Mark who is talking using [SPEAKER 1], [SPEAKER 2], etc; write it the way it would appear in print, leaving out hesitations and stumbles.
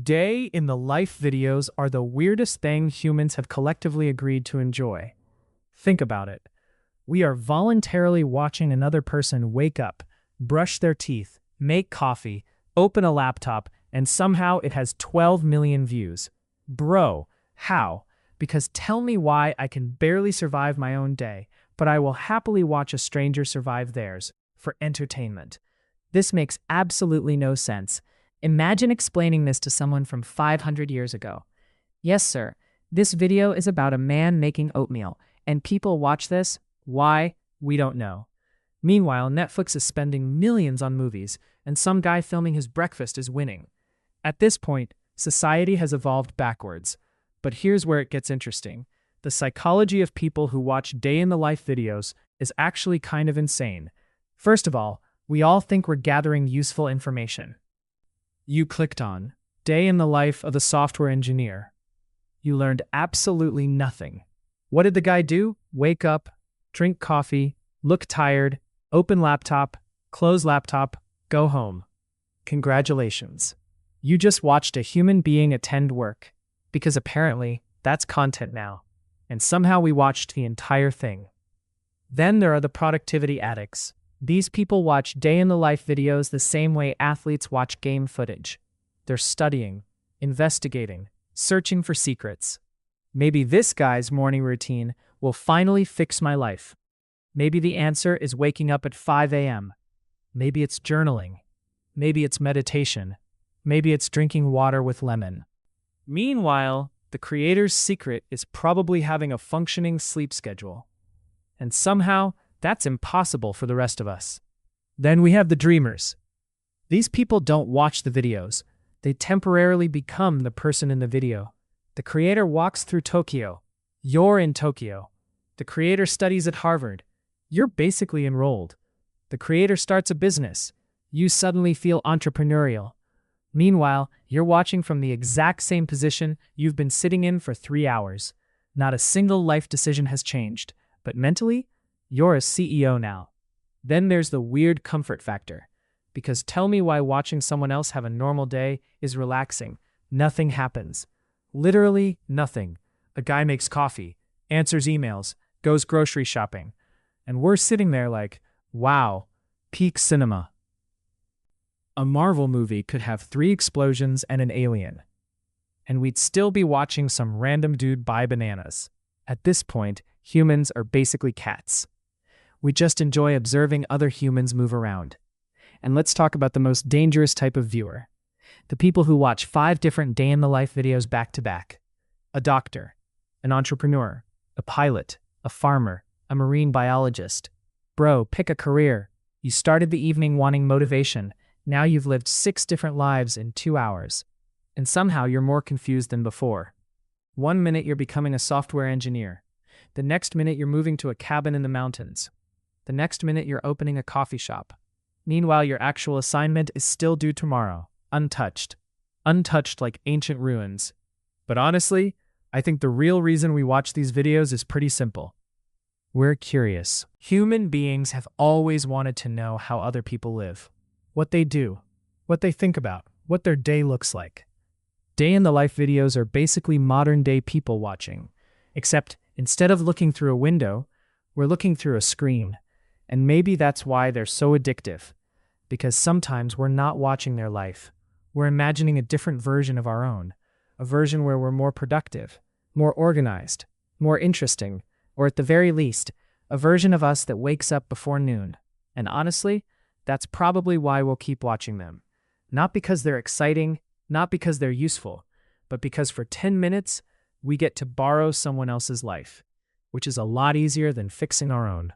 [SPEAKER 1] Day in the life videos are the weirdest thing humans have collectively agreed to enjoy. Think about it. We are voluntarily watching another person wake up, brush their teeth, make coffee, open a laptop, and somehow it has 12 million views. Bro, how? Because tell me why I can barely survive my own day, but I will happily watch a stranger survive theirs for entertainment. This makes absolutely no sense. Imagine explaining this to someone from 500 years ago. Yes, sir. This video is about a man making oatmeal, and people watch this. Why? We don't know. Meanwhile, Netflix is spending millions on movies, and some guy filming his breakfast is winning. At this point, society has evolved backwards. But here's where it gets interesting. The psychology of people who watch day-in-the-life videos is actually kind of insane. First of all, we all think we're gathering useful information. You clicked on Day in the Life of a Software Engineer. You learned absolutely nothing. What did the guy do? Wake up, drink coffee, look tired, open laptop, close laptop, go home. Congratulations. You just watched a human being attend work, because apparently that's content now. And somehow we watched the entire thing. Then there are the productivity addicts. These people watch day-in-the-life videos the same way athletes watch game footage. They're studying, investigating, searching for secrets. Maybe this guy's morning routine will finally fix my life. Maybe the answer is waking up at 5 a.m. Maybe it's journaling. Maybe it's meditation. Maybe it's drinking water with lemon. Meanwhile, the creator's secret is probably having a functioning sleep schedule. And somehow, that's impossible for the rest of us. Then we have the dreamers. These people don't watch the videos. They temporarily become the person in the video. The creator walks through Tokyo. You're in Tokyo. The creator studies at Harvard. You're basically enrolled. The creator starts a business. You suddenly feel entrepreneurial. Meanwhile, you're watching from the exact same position you've been sitting in for 3 hours. Not a single life decision has changed, but mentally, you're a CEO now. Then there's the weird comfort factor. Because tell me why watching someone else have a normal day is relaxing. Nothing happens. Literally nothing. A guy makes coffee, answers emails, goes grocery shopping. And we're sitting there like, wow, peak cinema. A Marvel movie could have 3 explosions and an alien. And we'd still be watching some random dude buy bananas. At this point, humans are basically cats. We just enjoy observing other humans move around. And let's talk about the most dangerous type of viewer. The people who watch 5 different day-in-the-life videos back to back. A doctor, an entrepreneur, a pilot, a farmer, a marine biologist. Bro, pick a career. You started the evening wanting motivation. Now you've lived 6 different lives in 2 hours. And somehow you're more confused than before. One minute you're becoming a software engineer. The next minute you're moving to a cabin in the mountains. The next minute you're opening a coffee shop. Meanwhile, your actual assignment is still due tomorrow, untouched. Untouched like ancient ruins. But honestly, I think the real reason we watch these videos is pretty simple. We're curious. Human beings have always wanted to know how other people live. What they do, what they think about, what their day looks like. Day-in-the-life videos are basically modern-day people watching. Except, instead of looking through a window, we're looking through a screen. And maybe that's why they're so addictive. Because sometimes we're not watching their life. We're imagining a different version of our own. A version where we're more productive, more organized, more interesting, or at the very least, a version of us that wakes up before noon. And honestly, that's probably why we'll keep watching them. Not because they're exciting, not because they're useful, but because for 10 minutes, we get to borrow someone else's life, which is a lot easier than fixing our own.